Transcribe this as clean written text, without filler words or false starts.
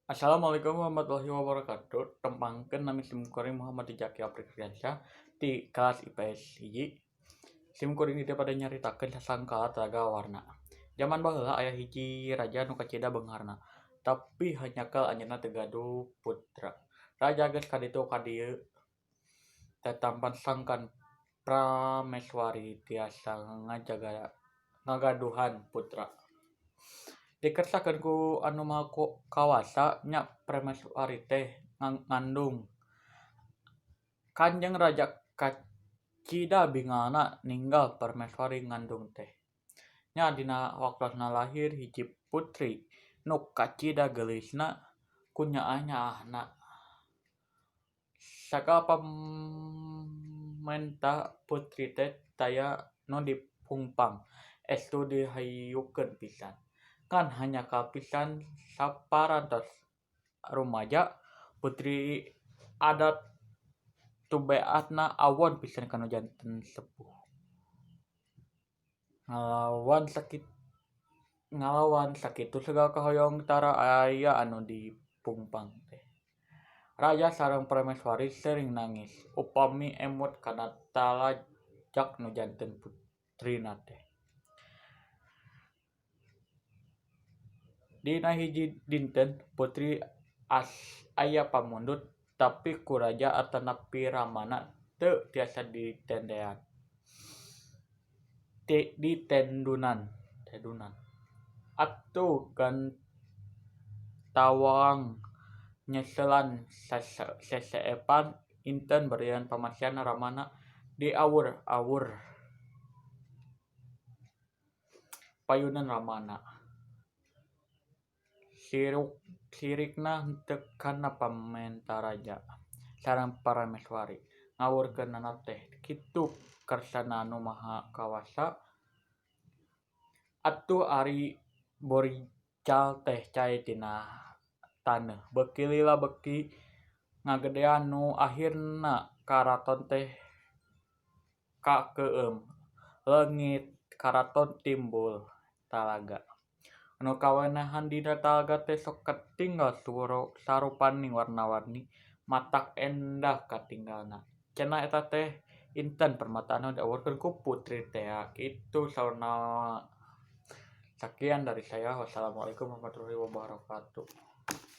Assalamualaikum warahmatullahi wabarakatuh. Tempangkeun nami simkuring Muhammad Rizaki Apriliansyah di kelas IPS hiji. Simkuring di pada nyaritakeun sasangkala telaga warna. Zaman baheula aya hiji raja nu kacida beungharna. Tapi hanyakel anjeunna teu gaduh putra. Raja geus kaditu ka dieu tetampan sangkan Prameswari tiasa ngagaduhan putra. Dikersakeun ku anu maha kawasa nya Prameswari teh ngandung. Kanjeng Raja kacida bingalna ninggal Prameswari ngandung teh. Nya dina waktuna lahir hiji putri nu kacida geulisna ku nyaah-nyaahna. Sagala pamarentah putri teh taya nu dipungpang, estu dihayukeun pisan. Kan hanyakal pisan saparantos rumaja putri adat tubeatna awon pisan kanu janten sepuh. Ngalawan sakitu segala kahoyong tara aya anu dipungpang teh. Raja sareng Prameswari sering nangis upami emut kana talajak nu janten putrina teh. Dina hiji dinten putri aya pamundut tapi ku raja atanapi ramana teu tiasa ditendunan. Atuh gantawang nyeselan seseepan inten berian pamasian ramana diawur-awur payunan ramana. Sirikna henteu kana pamarentah raja sareng Prameswari ngawurkeunana teh kitu kersana anu maha kawasa. Atuh ari borical teh cae tina taneuh beuki lila beuki ngagedean nu ahirna karaton teh kakeueum leungit karaton timbul talaga. Anu kawenehan dina talaga teh sok katinggal sarupaning warna-warni matak endah katinggalna. Cenah eta teh inten permata anu diawurkeun ku putri teh kitu saurna. Sekian dari saya. Wassalamualaikum warahmatullahi wabarakatuh.